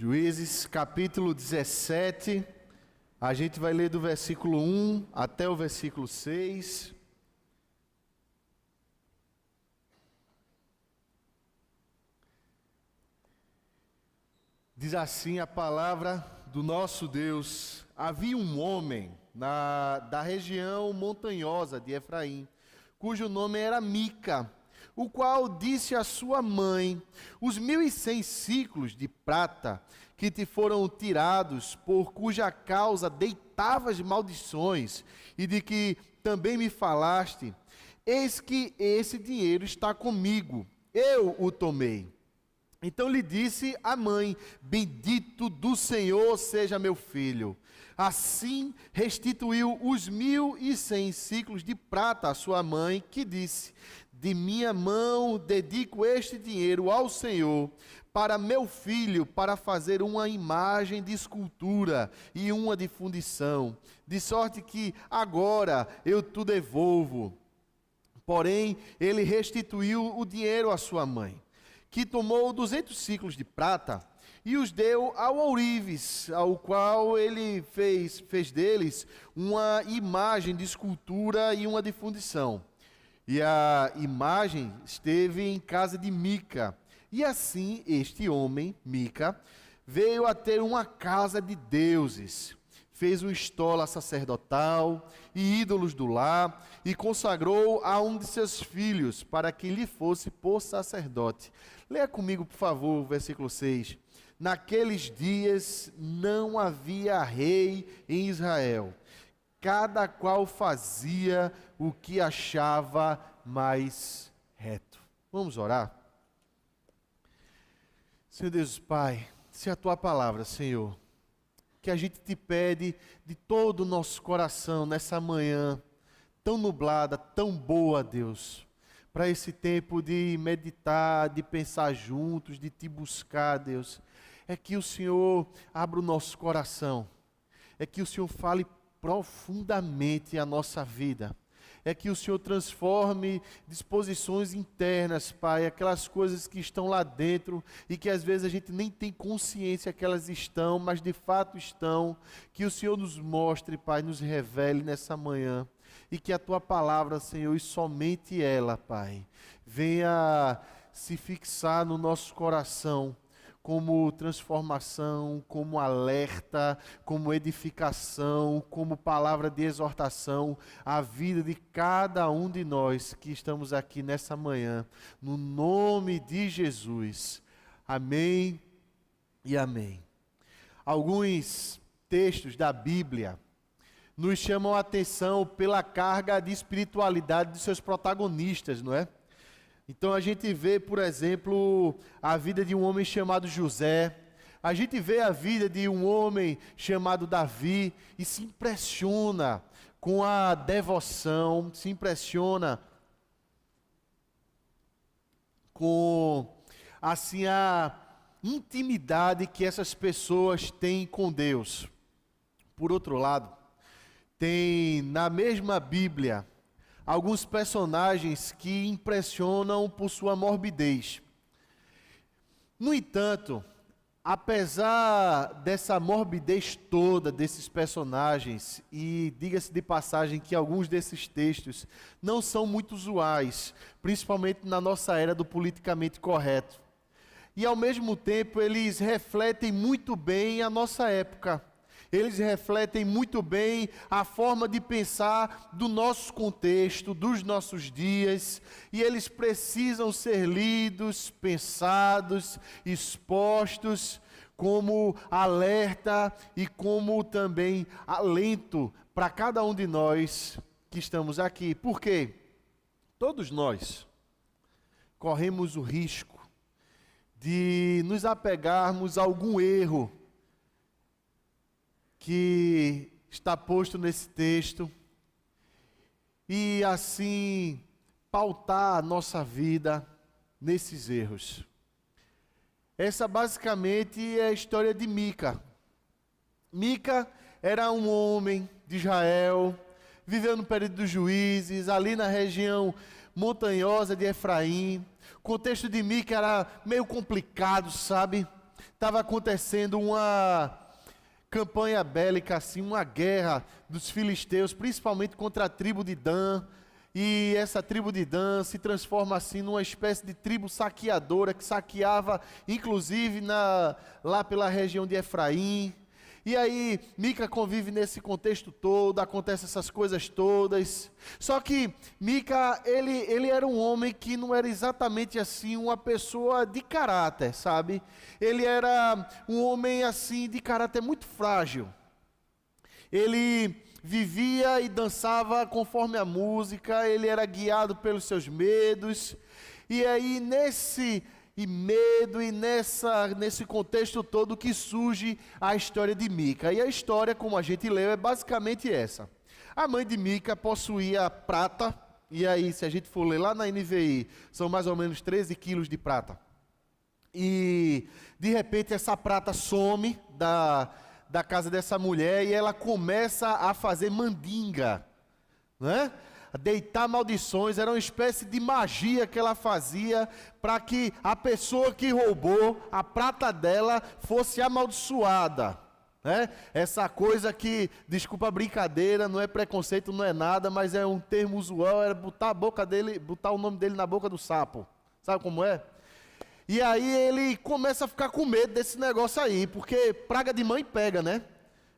Juízes, capítulo 17, a gente vai ler do versículo 1 até o versículo 6. Diz assim a palavra do nosso Deus: havia um homem da região montanhosa de Efraim, cujo nome era Mica, o qual disse à sua mãe: os 1.100 ciclos de prata que te foram tirados, por cuja causa deitavas maldições, e de que também me falaste, eis que esse dinheiro está comigo, eu o tomei. Então lhe disse a mãe: bendito do Senhor seja meu filho. Assim restituiu os 1.100 ciclos de prata à sua mãe, que disse: de minha mão dedico este dinheiro ao Senhor, para meu filho, para fazer uma imagem de escultura e uma de fundição, de sorte que agora eu te devolvo. Porém, ele restituiu o dinheiro à sua mãe, que tomou 200 ciclos de prata e os deu ao ourives, ao qual ele fez deles uma imagem de escultura e uma de fundição. E a imagem esteve em casa de Mica. E assim este homem, Mica, veio a ter uma casa de deuses. Fez uma estola sacerdotal e ídolos do lar, e consagrou a um de seus filhos, para que lhe fosse por sacerdote. Leia comigo, por favor, o versículo 6. Naqueles dias não havia rei em Israel, cada qual fazia o que achava mais reto. Vamos orar? Senhor Deus Pai, se a Tua palavra, Senhor, que a gente te pede de todo o nosso coração nessa manhã tão nublada, tão boa, Deus, para esse tempo de meditar, de pensar juntos, de te buscar, Deus, é que o Senhor abra o nosso coração, é que o Senhor fale profundamente a nossa vida, é que o Senhor transforme disposições internas, Pai, aquelas coisas que estão lá dentro e que às vezes a gente nem tem consciência que elas estão, mas de fato estão, que o Senhor nos mostre, Pai, nos revele nessa manhã, e que a Tua palavra, Senhor, e somente ela, Pai, venha se fixar no nosso coração, como transformação, como alerta, como edificação, como palavra de exortação à vida de cada um de nós que estamos aqui nessa manhã, no nome de Jesus. Amém e amém. Alguns textos da Bíblia nos chamam a atenção pela carga de espiritualidade de seus protagonistas, não é? Então a gente vê, por exemplo, a vida de um homem chamado José, a gente vê a vida de um homem chamado Davi e se impressiona com a devoção, se impressiona com assim a intimidade que essas pessoas têm com Deus. Por outro lado, tem na mesma Bíblia alguns personagens que impressionam por sua morbidez. No entanto, apesar dessa morbidez toda desses personagens, e diga-se de passagem que alguns desses textos não são muito usuais, principalmente na nossa era do politicamente correto, e ao mesmo tempo eles refletem muito bem a nossa época. Eles refletem muito bem a forma de pensar do nosso contexto, dos nossos dias, e eles precisam ser lidos, pensados, expostos, como alerta e como também alento para cada um de nós que estamos aqui. Por quê? Todos nós corremos o risco de nos apegarmos a algum erro que está posto nesse texto e assim pautar a nossa vida nesses erros. Essa basicamente é a história de Mica. Mica era um homem de Israel, viveu no período dos juízes, ali na região montanhosa de Efraim. O contexto de Mica era meio complicado, sabe? estava acontecendo uma campanha bélica, assim, uma guerra dos filisteus, principalmente contra a tribo de Dan. E essa tribo de Dan se transforma assim numa espécie de tribo saqueadora, que saqueava inclusive lá pela região de Efraim. E aí Mica convive nesse contexto todo, acontecem essas coisas todas. Só que Mica, ele era um homem que não era exatamente assim uma pessoa de caráter, sabe? Ele era um homem assim de caráter muito frágil. Ele vivia e dançava conforme a música, ele era guiado pelos seus medos. E aí nesse medo e nesse contexto todo que surge a história de Mica. E a história, como a gente leu, é basicamente essa. A mãe de Mica possuía prata, e aí se a gente for ler lá na NVI, são mais ou menos 13 quilos de prata. E de repente essa prata some da casa dessa mulher e ela começa a fazer mandinga, né? Deitar maldições, era uma espécie de magia que ela fazia para que a pessoa que roubou a prata dela fosse amaldiçoada, né? Essa coisa que, desculpa a brincadeira, não é preconceito, não é nada, mas é um termo usual, era botar o nome dele na boca do sapo, sabe como é? E aí ele começa a ficar com medo desse negócio aí, porque praga de mãe pega, né?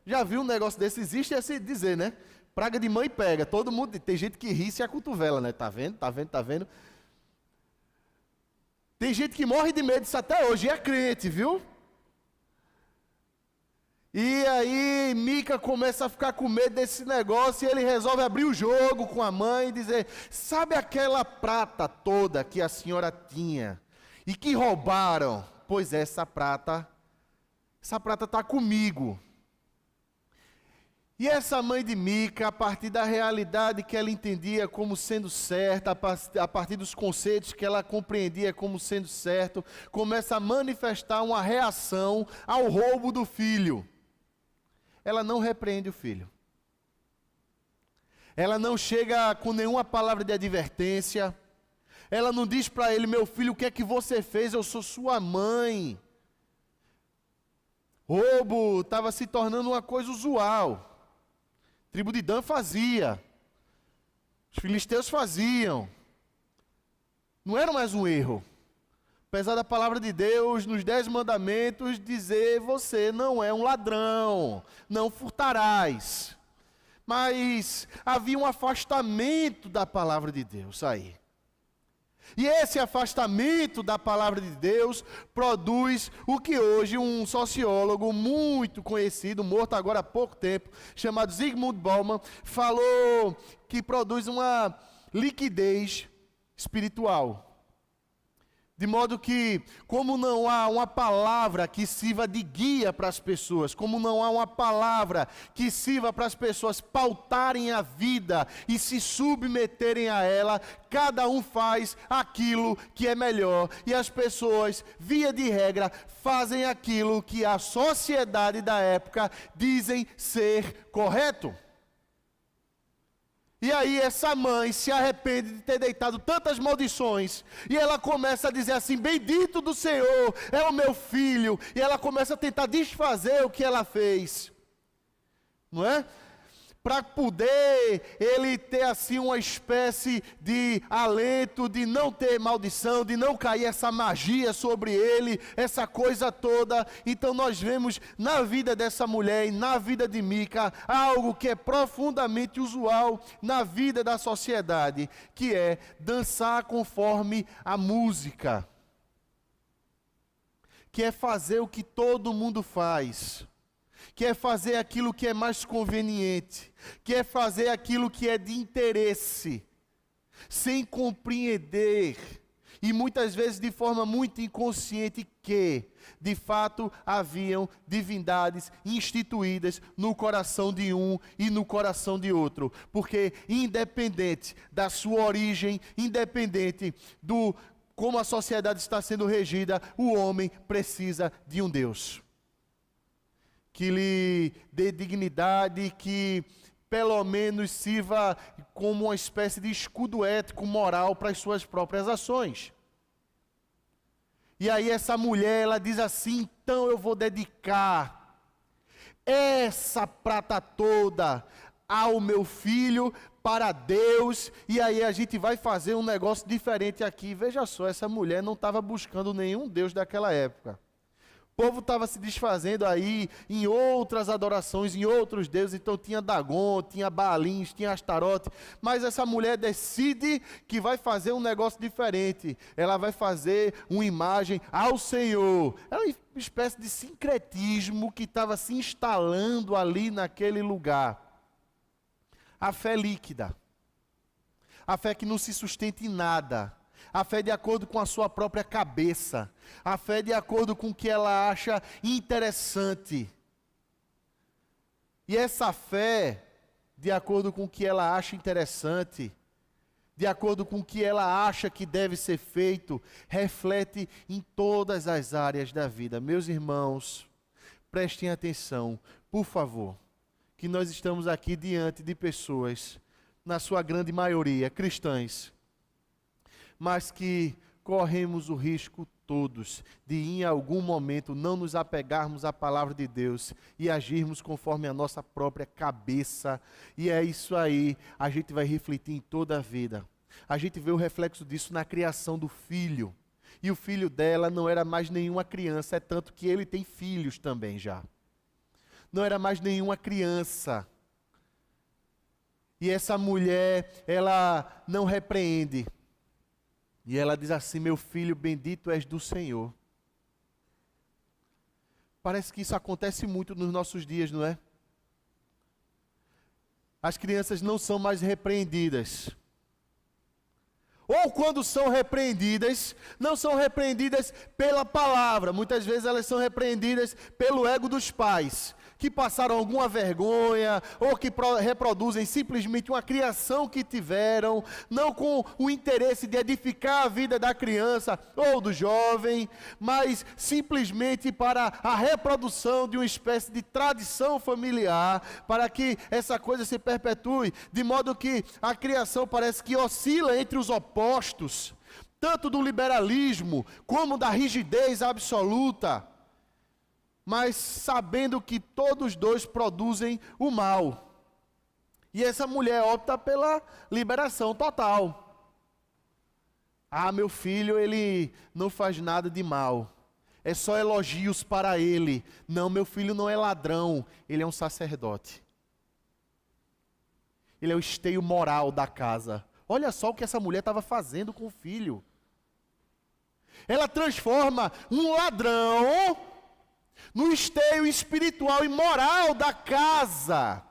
Já viu um negócio desse? Existe esse dizer, né? Praga de mãe pega, todo mundo, tem gente que ri e se acotovela, né? Tá vendo, tá vendo, tá vendo? Tem gente que morre de medo disso até hoje, e é crente, viu? E aí Mica começa a ficar com medo desse negócio e ele resolve abrir o jogo com a mãe e dizer: sabe aquela prata toda que a senhora tinha e que roubaram? Pois é, essa prata está comigo. E essa mãe de Mica, a partir da realidade que ela entendia como sendo certa, a partir dos conceitos que ela compreendia como sendo certo, começa a manifestar uma reação ao roubo do filho. Ela não repreende o filho. Ela não chega com nenhuma palavra de advertência. Ela não diz para ele: meu filho, o que é que você fez? Eu sou sua mãe. Roubo estava se tornando uma coisa usual. A tribo de Dan fazia. Os filisteus faziam. Não era mais um erro. Apesar da palavra de Deus, nos 10 mandamentos, dizer: você não é um ladrão, não furtarás. Mas havia um afastamento da palavra de Deus aí. E esse afastamento da palavra de Deus produz o que hoje um sociólogo muito conhecido, morto agora há pouco tempo, chamado Zygmunt Bauman, falou que produz uma liquidez espiritual. De modo que, como não há uma palavra que sirva de guia para as pessoas, como não há uma palavra que sirva para as pessoas pautarem a vida e se submeterem a ela, cada um faz aquilo que é melhor. E as pessoas, via de regra, fazem aquilo que a sociedade da época dizem ser correto. E aí essa mãe se arrepende de ter deitado tantas maldições. E ela começa a dizer assim: bendito do Senhor, é o meu filho. E ela começa a tentar desfazer o que ela fez. Não é? Para poder ele ter assim uma espécie de alento, de não ter maldição, de não cair essa magia sobre ele, essa coisa toda. Então nós vemos na vida dessa mulher e na vida de Mica algo que é profundamente usual na vida da sociedade, que é dançar conforme a música, que é fazer o que todo mundo faz, que é fazer aquilo que é mais conveniente, que é fazer aquilo que é de interesse, sem compreender, e muitas vezes de forma muito inconsciente, que, de fato, haviam divindades instituídas no coração de um e no coração de outro, porque independente da sua origem, independente do como a sociedade está sendo regida, o homem precisa de um Deus que lhe dê dignidade, que pelo menos sirva como uma espécie de escudo ético, moral para as suas próprias ações. E aí essa mulher, ela diz assim: então eu vou dedicar essa prata toda ao meu filho, para Deus, e aí a gente vai fazer um negócio diferente aqui. Veja só, essa mulher não estava buscando nenhum Deus daquela época. O povo estava se desfazendo aí em outras adorações, em outros deuses. Então tinha Dagon, tinha Baalins, tinha Astarote. Mas essa mulher decide que vai fazer um negócio diferente. Ela vai fazer uma imagem ao Senhor. É uma espécie de sincretismo que estava se instalando ali naquele lugar. A fé líquida. A fé que não se sustenta em nada. A fé de acordo com a sua própria cabeça. A fé de acordo com o que ela acha interessante. E essa fé, de acordo com o que ela acha interessante, de acordo com o que ela acha que deve ser feito, reflete em todas as áreas da vida. Meus irmãos, prestem atenção, por favor, que nós estamos aqui diante de pessoas, na sua grande maioria, cristãs, mas que corremos o risco todos de em algum momento não nos apegarmos à palavra de Deus e agirmos conforme a nossa própria cabeça. E é isso aí, a gente vai refletir em toda a vida. A gente vê o reflexo disso na criação do filho. E o filho dela não era mais nenhuma criança, é tanto que ele tem filhos também já. Não era mais nenhuma criança. E essa mulher, ela não repreende. E ela diz assim: meu filho, bendito és do Senhor. Parece que isso acontece muito nos nossos dias, não é? As crianças não são mais repreendidas. Ou quando são repreendidas, não são repreendidas pela palavra. Muitas vezes elas são repreendidas pelo ego dos pais, que passaram alguma vergonha, ou que reproduzem simplesmente uma criação que tiveram, não com o interesse de edificar a vida da criança ou do jovem, mas simplesmente para a reprodução de uma espécie de tradição familiar, para que essa coisa se perpetue, de modo que a criação parece que oscila entre os opostos, tanto do liberalismo como da rigidez absoluta, mas sabendo que todos dois produzem o mal. E essa mulher opta pela liberação total. Ah, meu filho, ele não faz nada de mal. É só elogios para ele. Não, meu filho não é ladrão, ele é um sacerdote. Ele é o esteio moral da casa. Olha só o que essa mulher estava fazendo com o filho. Ela transforma um ladrão no esteio espiritual e moral da casa,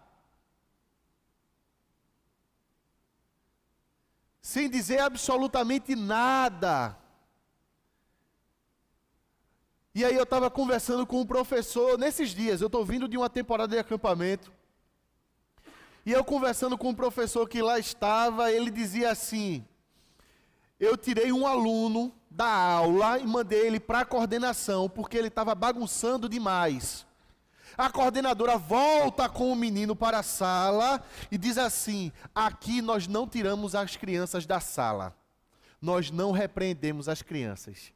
sem dizer absolutamente nada. E aí eu estava conversando com um professor, nesses dias, eu estou vindo de uma temporada de acampamento, e eu conversando com um professor que lá estava, ele dizia assim: eu tirei um aluno da aula e mandei ele para a coordenação, porque ele estava bagunçando demais. A coordenadora volta com o menino para a sala e diz assim: aqui nós não tiramos as crianças da sala. Nós não repreendemos as crianças.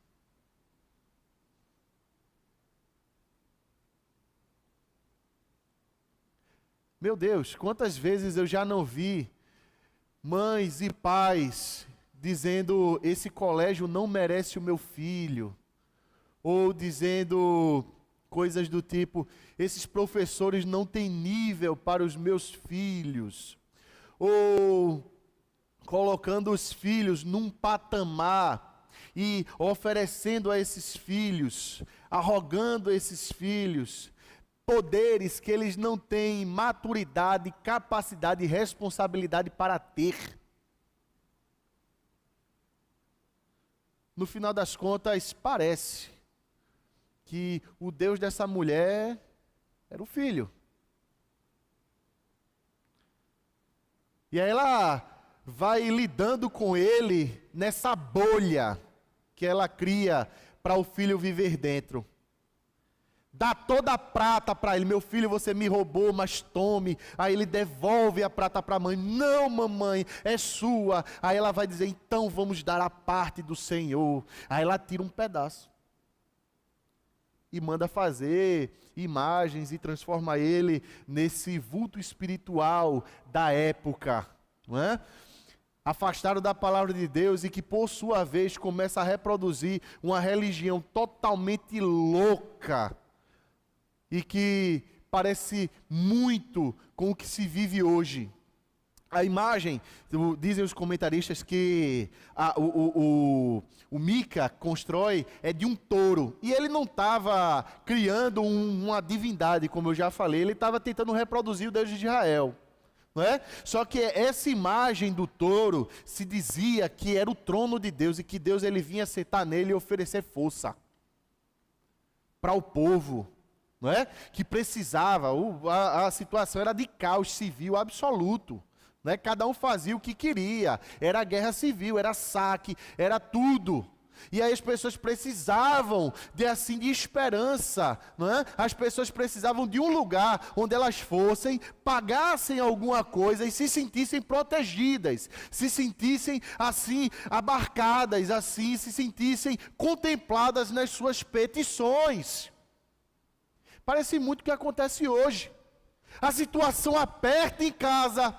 Meu Deus, quantas vezes eu já não vi mães e pais dizendo: esse colégio não merece o meu filho, ou dizendo coisas do tipo: esses professores não têm nível para os meus filhos, ou colocando os filhos num patamar e oferecendo a esses filhos, arrogando a esses filhos poderes que eles não têm maturidade, capacidade e responsabilidade para ter. No final das contas, parece que o Deus dessa mulher era o filho. E aí ela vai lidando com ele nessa bolha que ela cria para o filho viver dentro. Dá toda a prata para ele: meu filho, você me roubou, mas tome. Aí ele devolve a prata para a mãe: não, mamãe, é sua. Aí ela vai dizer: então vamos dar a parte do Senhor. Aí ela tira um pedaço. e manda fazer imagens e transforma ele nesse vulto espiritual da época, não é? Afastado da palavra de Deus e que, por sua vez, começa a reproduzir uma religião totalmente louca e que parece muito com o que se vive hoje. A imagem, dizem os comentaristas que o Mica constrói é de um touro. E ele não estava criando uma divindade, como eu já falei, ele estava tentando reproduzir o Deus de Israel. Não é? Só que essa imagem do touro se dizia que era o trono de Deus e que Deus ele vinha sentar nele e oferecer força para o povo. Não é? Que precisava, a situação era de caos civil absoluto. Né? Cada um fazia o que queria, era guerra civil, era saque, era tudo. E aí as pessoas precisavam de esperança, não é? As pessoas precisavam de um lugar onde elas fossem, pagassem alguma coisa e se sentissem protegidas, se sentissem assim abarcadas, assim se sentissem contempladas nas suas petições. Parece muito o que acontece hoje. A situação aperta em casa,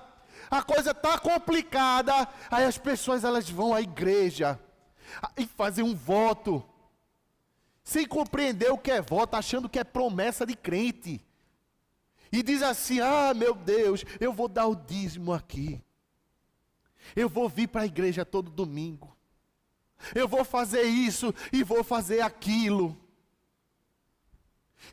a coisa está complicada, aí as pessoas elas vão à igreja e fazem um voto, sem compreender o que é voto, achando que é promessa de crente. E diz assim, meu Deus, eu vou dar o dízimo aqui. Eu vou vir para a igreja todo domingo. Eu vou fazer isso e vou fazer aquilo.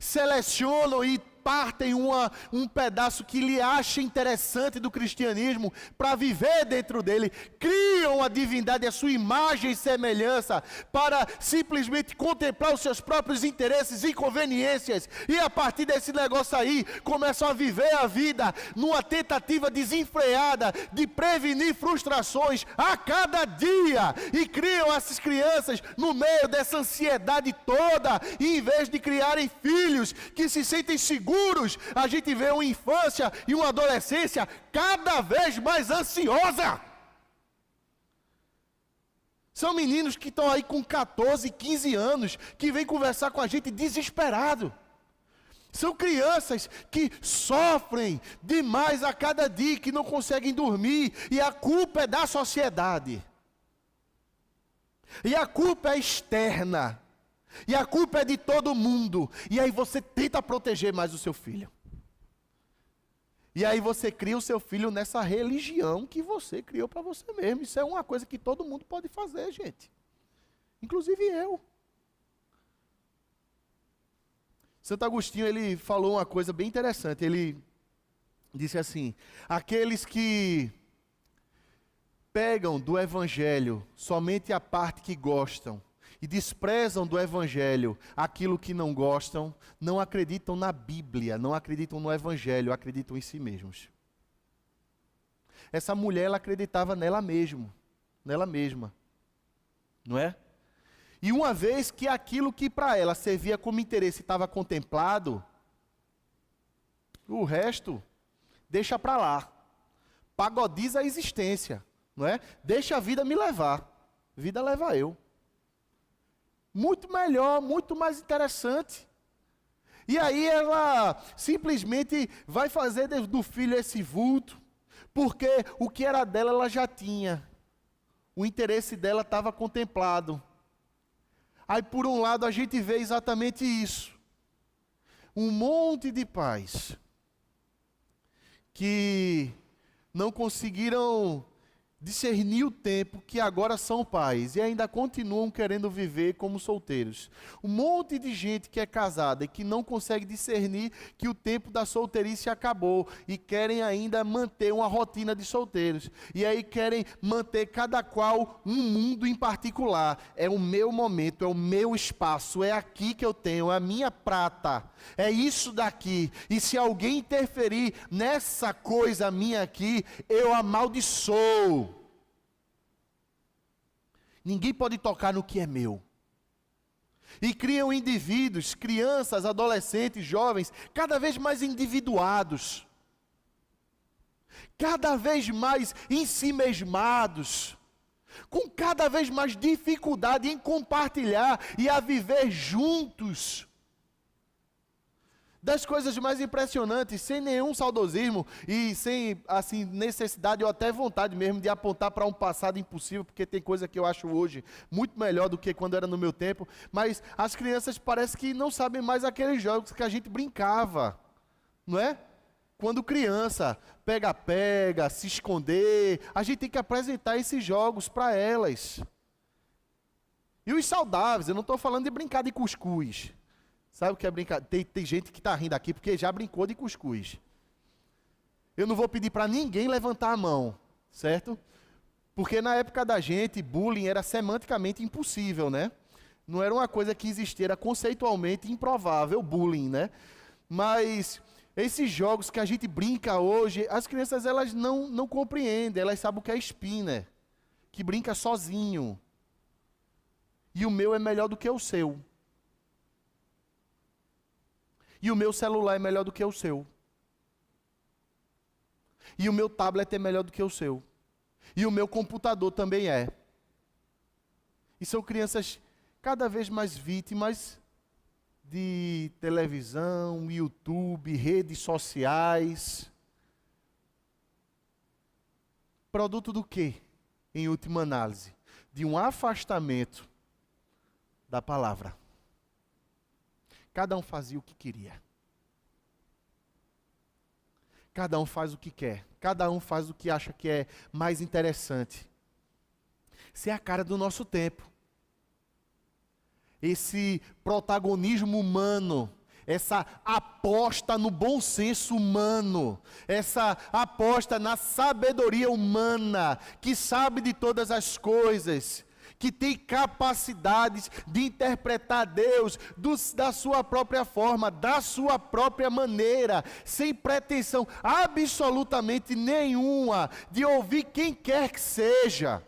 Selecionam e partem um pedaço que lhe acha interessante do cristianismo para viver dentro dele, criam a divindade, a sua imagem e semelhança, para simplesmente contemplar os seus próprios interesses e conveniências, e a partir desse negócio aí, começam a viver a vida numa tentativa desenfreada de prevenir frustrações a cada dia, e criam essas crianças no meio dessa ansiedade toda, e em vez de criarem filhos que se sentem seguros, a gente vê uma infância e uma adolescência cada vez mais ansiosa. São meninos que estão aí com 14, 15 anos, que vêm conversar com a gente desesperado. São crianças que sofrem demais a cada dia, que não conseguem dormir, e a culpa é da sociedade. E a culpa é externa. E a culpa é de todo mundo. E aí você tenta proteger mais o seu filho. E aí você cria o seu filho nessa religião que você criou para você mesmo. Isso é uma coisa que todo mundo pode fazer, gente. Inclusive eu. Santo Agostinho, ele falou uma coisa bem interessante. Ele disse assim: aqueles que pegam do evangelho somente a parte que gostam e desprezam do evangelho aquilo que não gostam, não acreditam na Bíblia, não acreditam no evangelho, acreditam em si mesmos. Essa mulher, ela acreditava nela mesma, não é? E uma vez que aquilo que para ela servia como interesse estava contemplado, o resto deixa para lá, pagodiza a existência, não é? Deixa a vida me levar, vida leva eu. Muito melhor, muito mais interessante. E aí ela simplesmente vai fazer do filho esse vulto, porque o que era dela ela já tinha. O interesse dela estava contemplado. Aí por um lado a gente vê exatamente isso. Um monte de pais que não conseguiram discernir o tempo, que agora são pais e ainda continuam querendo viver como solteiros. Um monte de gente que é casada e que não consegue discernir que o tempo da solteirice acabou e querem ainda manter uma rotina de solteiros. E aí querem manter cada qual um mundo em particular. É o meu momento, é o meu espaço, é aqui que eu tenho, é a minha prata, é isso daqui. E se alguém interferir nessa coisa minha aqui, eu amaldiçoo. Ninguém pode tocar no que é meu. E criam indivíduos, crianças, adolescentes, jovens, cada vez mais individuados, cada vez mais ensimesmados, com cada vez mais dificuldade em compartilhar e a viver juntos. Das coisas mais impressionantes, sem nenhum saudosismo e sem assim necessidade ou até vontade mesmo de apontar para um passado impossível, porque tem coisa que eu acho hoje muito melhor do que quando era no meu tempo, mas as crianças parece que não sabem mais aqueles jogos que a gente brincava, não é? Quando criança, pega-pega, se esconder, a gente tem que apresentar esses jogos para elas. E os saudáveis, eu não estou falando de brincar de cuscuz. Sabe o que é brincar? Tem gente que está rindo aqui porque já brincou de cuscuz. Eu não vou pedir para ninguém levantar a mão, certo? Porque na época da gente, bullying era semanticamente impossível, né? Não era uma coisa que existia, era conceitualmente improvável, bullying, né? Mas esses jogos que a gente brinca hoje, as crianças elas não compreendem, elas sabem o que é spinner, que brinca sozinho. E o meu é melhor do que o seu. E o meu celular é melhor do que o seu. E o meu tablet é melhor do que o seu. E o meu computador também é. E são crianças cada vez mais vítimas de televisão, YouTube, redes sociais. Produto do quê? Em última análise, de um afastamento da palavra. Cada um fazia o que queria. Cada um faz o que quer. Cada um faz o que acha que é mais interessante. Isso é a cara do nosso tempo. Esse protagonismo humano, essa aposta no bom senso humano, essa aposta na sabedoria humana, que sabe de todas as coisas, que tem capacidades de interpretar Deus da sua própria forma, da sua própria maneira, sem pretensão absolutamente nenhuma de ouvir quem quer que seja.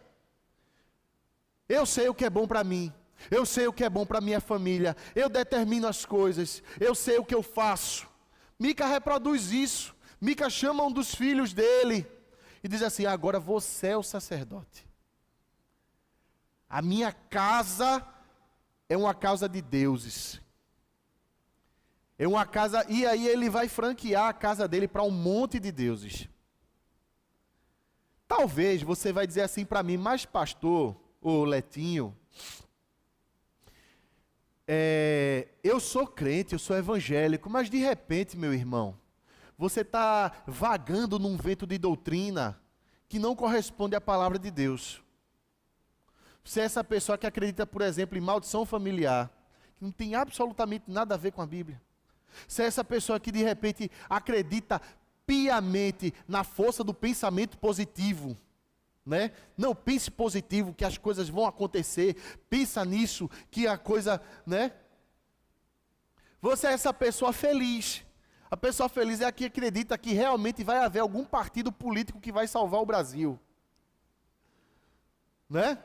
Eu sei o que é bom para mim, eu sei o que é bom para minha família, eu determino as coisas, eu sei o que eu faço. Mica reproduz isso. Mica chama um dos filhos dele e diz assim: agora você é o sacerdote. A minha casa é uma casa de deuses. É uma casa, e aí ele vai franquear a casa dele para um monte de deuses. Talvez você vai dizer assim para mim: mas pastor, ô Letinho, eu sou crente, eu sou evangélico, mas de repente, meu irmão, você está vagando num vento de doutrina que não corresponde à palavra de Deus. Você é essa pessoa que acredita, por exemplo, em maldição familiar, que não tem absolutamente nada a ver com a Bíblia. Você é essa pessoa que de repente acredita piamente na força do pensamento positivo, né? Não, pense positivo, que as coisas vão acontecer, pensa nisso, que a coisa, né? Você é essa pessoa feliz. A pessoa feliz é a que acredita que realmente vai haver algum partido político que vai salvar o Brasil, né?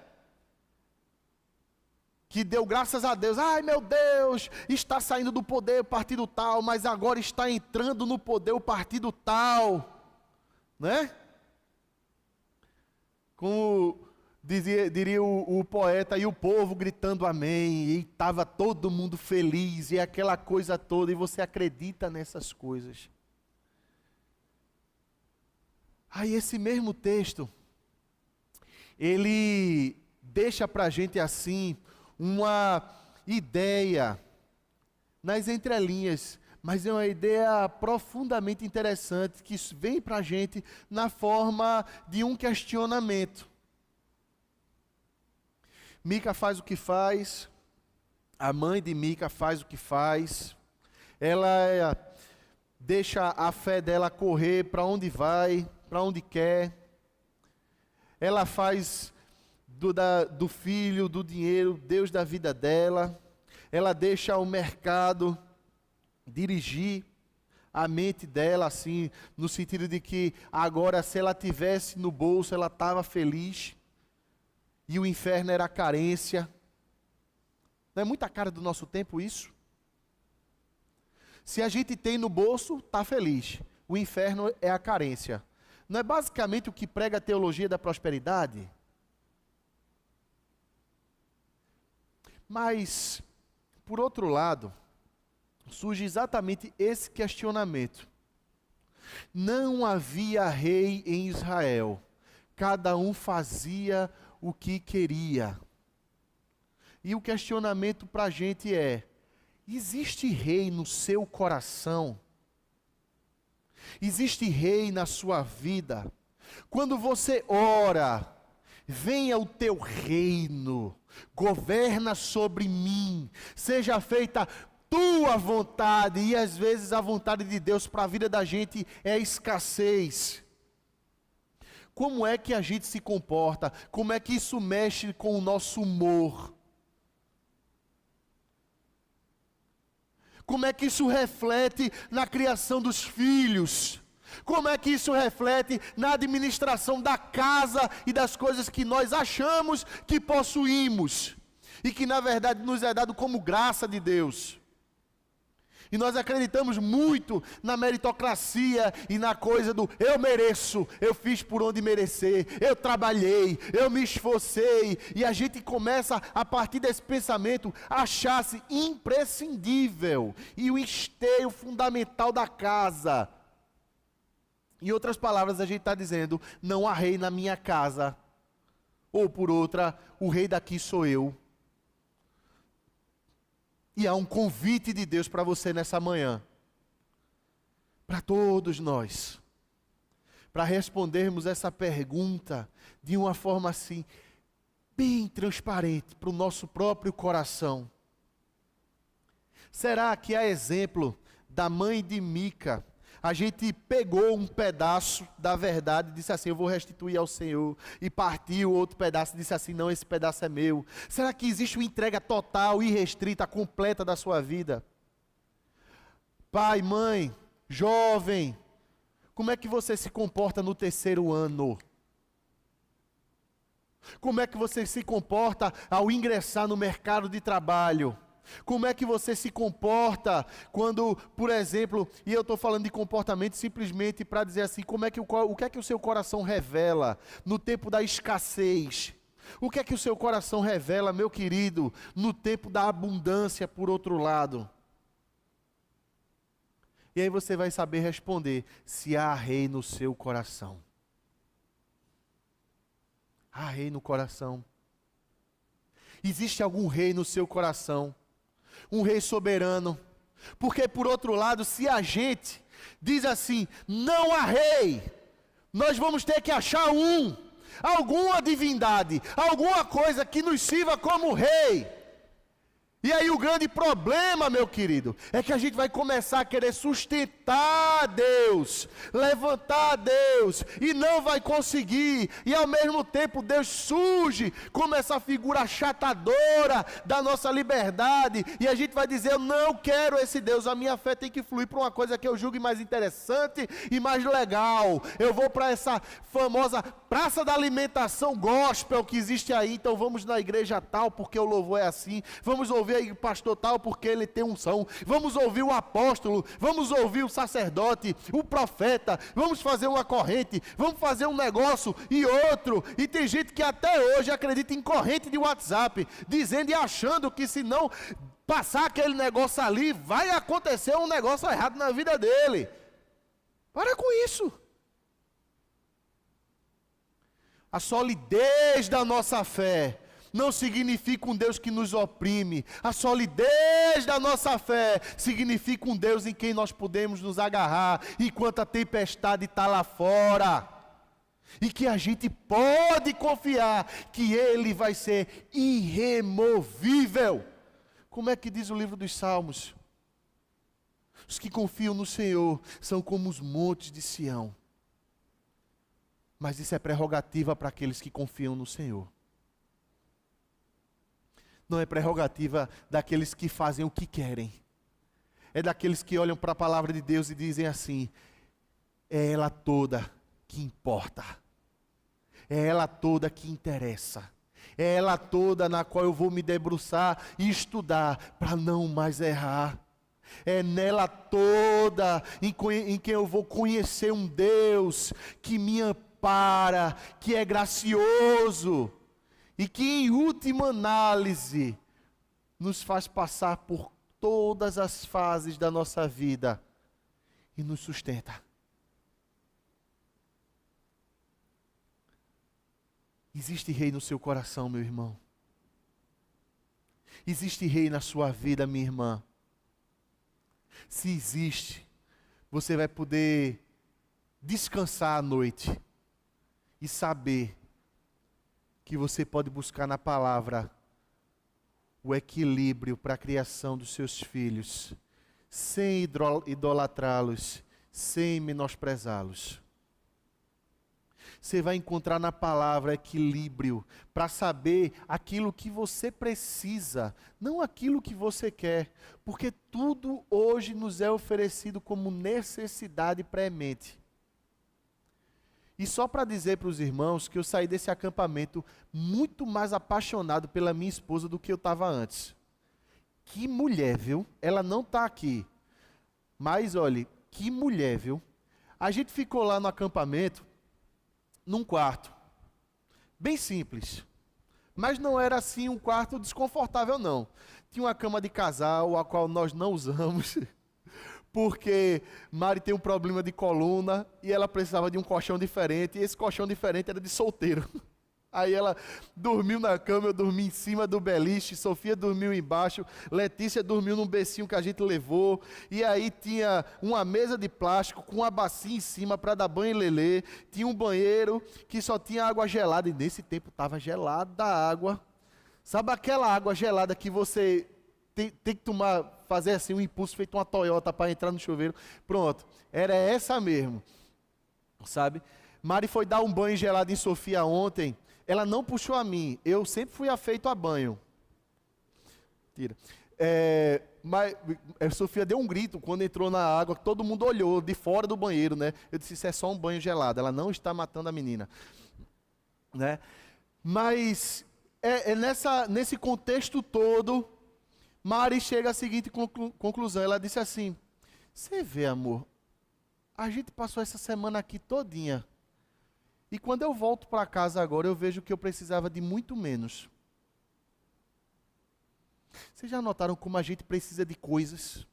Que deu graças a Deus, ai meu Deus, está saindo do poder o partido tal, mas agora está entrando no poder o partido tal, né? Como diria o poeta, e o povo gritando amém, e estava todo mundo feliz, e aquela coisa toda, e você acredita nessas coisas. Aí esse mesmo texto, ele deixa para a gente assim, uma ideia nas entrelinhas, mas é uma ideia profundamente interessante que vem para a gente na forma de um questionamento. Mica faz o que faz, a mãe de Mica faz o que faz, ela deixa a fé dela correr para onde vai, para onde quer, ela faz do filho, do dinheiro, Deus da vida dela. Ela deixa o mercado dirigir a mente dela, assim, no sentido de que agora, se ela tivesse no bolso, ela estava feliz, e o inferno era a carência. Não é muita cara do nosso tempo isso? Se a gente tem no bolso, está feliz. O inferno é a carência. Não é basicamente o que prega a teologia da prosperidade? Mas, por outro lado, surge exatamente esse questionamento. Não havia rei em Israel, cada um fazia o que queria. E o questionamento para a gente é: existe rei no seu coração? Existe rei na sua vida? Quando você ora, venha o teu reino, governa sobre mim, seja feita tua vontade. E às vezes a vontade de Deus para a vida da gente é escassez. Como é que a gente se comporta? Como é que isso mexe com o nosso humor? Como é que isso reflete na criação dos filhos? Como é que isso reflete na administração da casa e das coisas que nós achamos que possuímos e que na verdade nos é dado como graça de Deus? E nós acreditamos muito na meritocracia e na coisa do eu mereço, eu fiz por onde merecer, eu trabalhei, eu me esforcei. E a gente começa, a partir desse pensamento, a achar-se imprescindível e o esteio fundamental da casa. Em outras palavras, a gente está dizendo: não há rei na minha casa. Ou por outra, o rei daqui sou eu. E há um convite de Deus para você nessa manhã, para todos nós, para respondermos essa pergunta de uma forma assim, bem transparente, para o nosso próprio coração. Será que, a exemplo da mãe de Mica, a gente pegou um pedaço da verdade e disse assim: eu vou restituir ao Senhor, e partiu outro pedaço e disse assim: não, esse pedaço é meu? Será que existe uma entrega total, irrestrita, completa da sua vida? Pai, mãe, jovem, como é que você se comporta no terceiro ano? Como é que você se comporta ao ingressar no mercado de trabalho? Como é que você se comporta quando, por exemplo, e eu estou falando de comportamento simplesmente para dizer assim, o que é que o seu coração revela no tempo da escassez? O que é que o seu coração revela, meu querido, no tempo da abundância, por outro lado? E aí você vai saber responder se há rei no seu coração. Há rei no coração. Existe algum rei no seu coração? Um rei soberano? Porque por outro lado, se a gente diz assim, não há rei, nós vamos ter que achar alguma divindade, alguma coisa que nos sirva como rei. E aí o grande problema, meu querido, é que a gente vai começar a querer sustentar Deus, levantar Deus, e não vai conseguir. E ao mesmo tempo Deus surge como essa figura achatadora da nossa liberdade, e a gente vai dizer, eu não quero esse Deus, a minha fé tem que fluir para uma coisa que eu julgue mais interessante e mais legal. Eu vou para essa famosa praça da alimentação gospel que existe aí, então vamos na igreja tal, porque o louvor é assim, vamos ouvir o pastor tal porque ele tem unção, vamos ouvir o apóstolo, vamos ouvir o sacerdote, o profeta, vamos fazer uma corrente, vamos fazer um negócio e outro. E tem gente que até hoje acredita em corrente de WhatsApp, dizendo e achando que se não passar aquele negócio ali, vai acontecer um negócio errado na vida dele. Para com isso. A solidez da nossa fé não significa um Deus que nos oprime. A solidez da nossa fé significa um Deus em quem nós podemos nos agarrar enquanto a tempestade está lá fora. E que a gente pode confiar que Ele vai ser irremovível. Como é que diz o livro dos Salmos? Os que confiam no Senhor são como os montes de Sião. Mas isso é prerrogativa para aqueles que confiam no Senhor. Não é prerrogativa daqueles que fazem o que querem. É daqueles que olham para a palavra de Deus e dizem assim, é ela toda que importa. É ela toda que interessa. É ela toda na qual eu vou me debruçar e estudar para não mais errar. É nela toda em quem eu vou conhecer um Deus que me ampara, que é gracioso. E que em última análise nos faz passar por todas as fases da nossa vida e nos sustenta. Existe rei no seu coração, meu irmão. Existe rei na sua vida, minha irmã. Se existe, você vai poder descansar à noite e saber que você pode buscar na palavra o equilíbrio para a criação dos seus filhos, sem idolatrá-los, sem menosprezá-los. Você vai encontrar na palavra equilíbrio para saber aquilo que você precisa, não aquilo que você quer, porque tudo hoje nos é oferecido como necessidade premente. E só para dizer para os irmãos que eu saí desse acampamento muito mais apaixonado pela minha esposa do que eu estava antes. Que mulher, viu? Ela não está aqui. Mas, olhe, que mulher, viu? A gente ficou lá no acampamento, num quarto, bem simples. Mas não era assim um quarto desconfortável, não. Tinha uma cama de casal, a qual nós não usamos, porque Mari tem um problema de coluna e ela precisava de um colchão diferente, e esse colchão diferente era de solteiro. Aí ela dormiu na cama, eu dormi em cima do beliche, Sofia dormiu embaixo, Letícia dormiu num bercinho que a gente levou, e aí tinha uma mesa de plástico com uma bacia em cima para dar banho em Lelê, tinha um banheiro que só tinha água gelada, e nesse tempo estava gelada a água. Sabe aquela água gelada que você tem que fazer assim um impulso feito uma Toyota para entrar no chuveiro? Pronto, era essa mesmo, sabe? Mari foi dar um banho gelado em Sofia ontem. Ela não puxou a mim, eu sempre fui afeito a banho. Tira. Mas Sofia deu um grito quando entrou na água, todo mundo olhou de fora do banheiro, né? Eu disse, isso é só um banho gelado, ela não está matando a menina. Né? Mas nesse contexto todo, Mari chega à seguinte conclusão, ela disse assim, você vê, amor, a gente passou essa semana aqui todinha, e quando eu volto para casa agora, eu vejo que eu precisava de muito menos. Vocês já notaram como a gente precisa de coisas?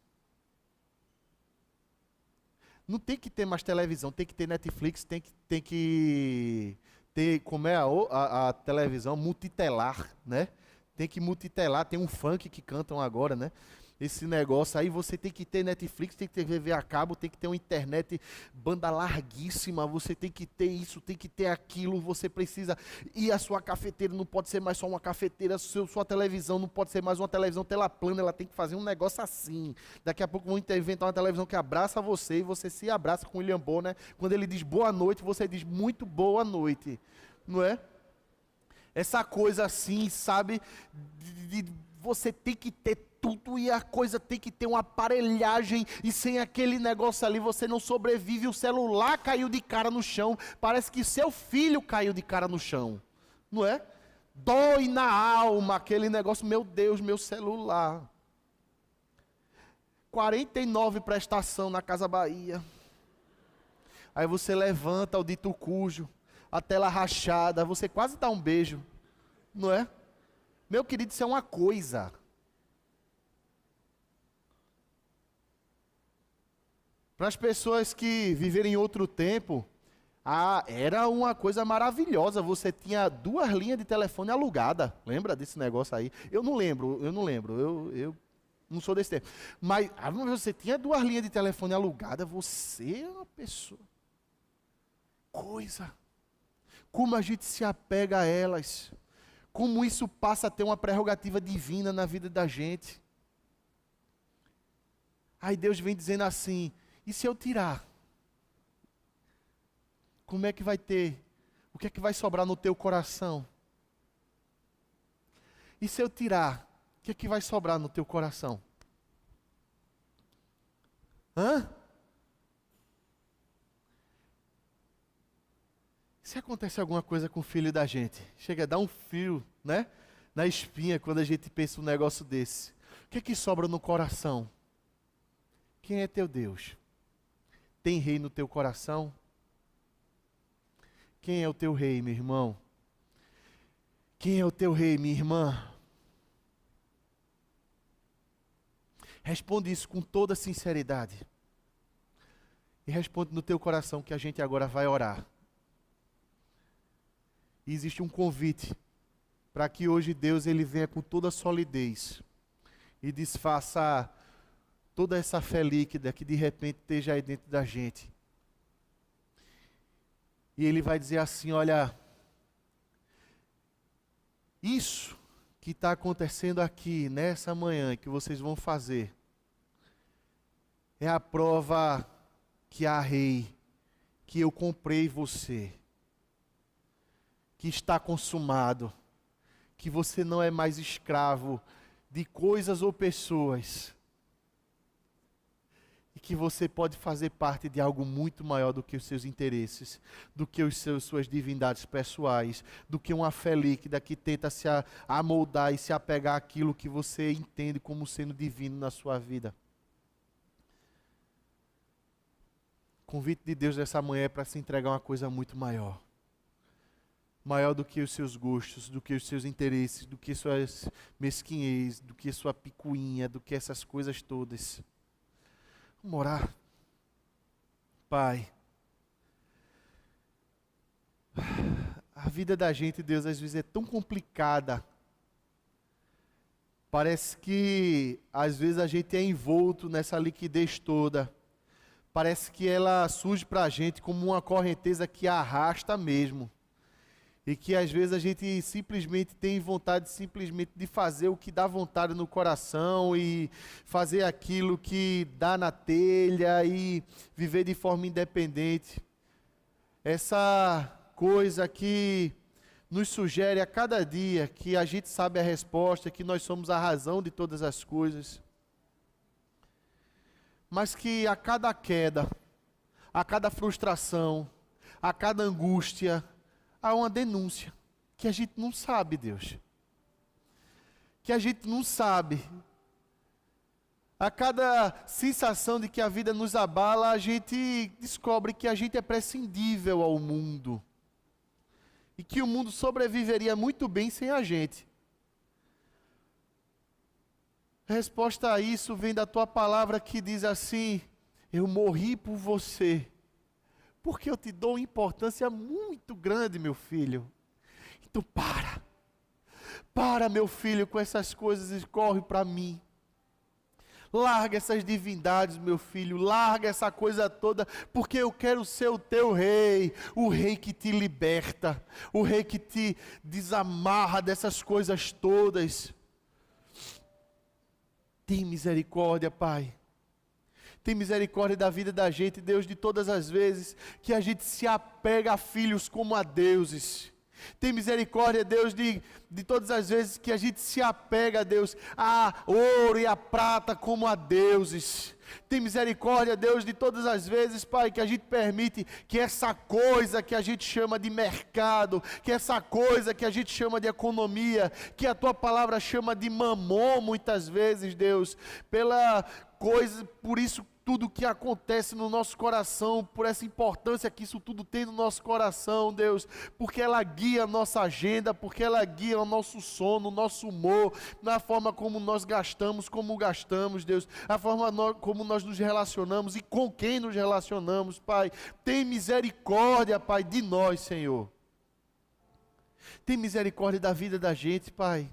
Não tem que ter mais televisão, tem que ter Netflix, tem que ter, como é a televisão, multitelar, né? Tem que multitelar, tem um funk que cantam agora, né? Esse negócio aí, você tem que ter Netflix, tem que ter TV a cabo, tem que ter uma internet banda larguíssima, você tem que ter isso, tem que ter aquilo, você precisa, e a sua cafeteira não pode ser mais só uma cafeteira, sua televisão não pode ser mais uma televisão tela plana, ela tem que fazer um negócio assim. Daqui a pouco vão inventar uma televisão que abraça você, e você se abraça com o William Bonner, quando ele diz boa noite, você diz muito boa noite, não é? Essa coisa assim, sabe, você tem que ter tudo e a coisa tem que ter uma aparelhagem, e sem aquele negócio ali você não sobrevive. O celular caiu de cara no chão, parece que seu filho caiu de cara no chão, não é? Dói na alma aquele negócio, meu Deus, meu celular. 49 prestação na Casa Bahia. Aí você levanta o dito cujo, a tela rachada, você quase dá um beijo, não é? Meu querido, isso é uma coisa. Para as pessoas que viverem em outro tempo, era uma coisa maravilhosa. Você tinha 2 linhas de telefone alugada. Lembra desse negócio aí? Eu não lembro. Eu não sou desse tempo. Mas você tinha 2 linhas de telefone alugada. Você é uma pessoa. Coisa. Como a gente se apega a elas. Como isso passa a ter uma prerrogativa divina na vida da gente. Aí Deus vem dizendo assim, e se eu tirar? Como é que vai ter? O que é que vai sobrar no teu coração? E se eu tirar? O que é que vai sobrar no teu coração? Hã? Se acontece alguma coisa com o filho da gente, chega a dar um frio, né? Na espinha quando a gente pensa um negócio desse. O que é que sobra no coração? Quem é teu Deus? Tem rei no teu coração? Quem é o teu rei, meu irmão? Quem é o teu rei, minha irmã? Responde isso com toda sinceridade. E responde no teu coração que a gente agora vai orar. E existe um convite para que hoje Deus ele venha com toda a solidez e desfaça toda essa fé líquida que de repente esteja aí dentro da gente. E Ele vai dizer assim, olha, isso que está acontecendo aqui, nessa manhã, que vocês vão fazer, é a prova que há rei, que eu comprei você, que está consumado, que você não é mais escravo de coisas ou pessoas, e que você pode fazer parte de algo muito maior do que os seus interesses, do que suas divindades pessoais, do que uma fé líquida que tenta se amoldar e se apegar àquilo que você entende como sendo divino na sua vida. O convite de Deus nessa manhã é para se entregar uma coisa muito maior. Maior do que os seus gostos, do que os seus interesses, do que suas mesquinhez, do que sua picuinha, do que essas coisas todas. Vamos orar. Pai, a vida da gente, Deus, às vezes é tão complicada. Parece que, às vezes, a gente é envolto nessa liquidez toda. Parece que ela surge para a gente como uma correnteza que arrasta mesmo. E que às vezes a gente simplesmente tem vontade simplesmente de fazer o que dá vontade no coração e fazer aquilo que dá na telha e viver de forma independente. Essa coisa que nos sugere a cada dia que a gente sabe a resposta, que nós somos a razão de todas as coisas. Mas que a cada queda, a cada frustração, a cada angústia, há uma denúncia, que a gente não sabe, Deus. Que a gente não sabe. A cada sensação de que a vida nos abala, a gente descobre que a gente é prescindível ao mundo. E que o mundo sobreviveria muito bem sem a gente. A resposta a isso vem da tua palavra que diz assim: eu morri por você. Porque eu te dou importância muito grande, meu filho. Então para, meu filho, com essas coisas e corre para mim. Larga essas divindades, meu filho, larga essa coisa toda, porque eu quero ser o teu rei, o rei que te liberta, o rei que te desamarra dessas coisas todas. Tem misericórdia, Pai. Tem misericórdia da vida da gente, Deus, de todas as vezes que a gente se apega a filhos como a deuses. Tem misericórdia, Deus, de todas as vezes que a gente se apega, Deus, a ouro e a prata como a deuses. Tem misericórdia, Deus, de todas as vezes, Pai, que a gente permite que essa coisa que a gente chama de mercado, que essa coisa que a gente chama de economia, que a Tua palavra chama de mamon muitas vezes, Deus, pela coisa, por isso tudo que acontece no nosso coração, por essa importância que isso tudo tem no nosso coração, Deus, porque ela guia a nossa agenda, porque ela guia o nosso sono, o nosso humor, na forma como nós gastamos, Deus, a forma como nós nos relacionamos e com quem nos relacionamos, Pai. Tem misericórdia, Pai, de nós, Senhor. Tem misericórdia da vida da gente, Pai.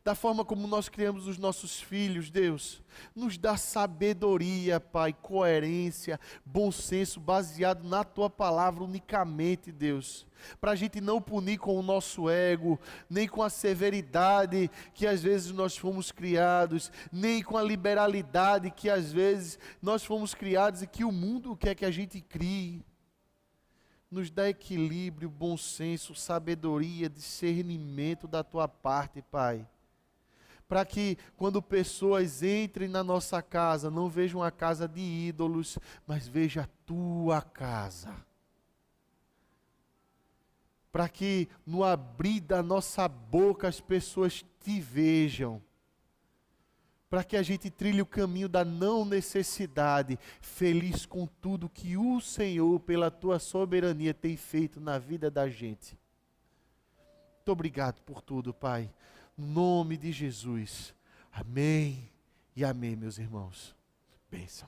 Da forma como nós criamos os nossos filhos, Deus, nos dá sabedoria, Pai, coerência, bom senso, baseado na Tua palavra unicamente, Deus, para a gente não punir com o nosso ego, nem com a severidade que às vezes nós fomos criados, nem com a liberalidade que às vezes nós fomos criados e que o mundo quer que a gente crie. Nos dá equilíbrio, bom senso, sabedoria, discernimento da Tua parte, Pai. Para que quando pessoas entrem na nossa casa, não vejam a casa de ídolos, mas vejam a Tua casa. Para que no abrir da nossa boca as pessoas Te vejam. Para que a gente trilhe o caminho da não necessidade, feliz com tudo que o Senhor, pela Tua soberania, tem feito na vida da gente. Muito obrigado por tudo, Pai. Em nome de Jesus. Amém e amém, meus irmãos. Bênção.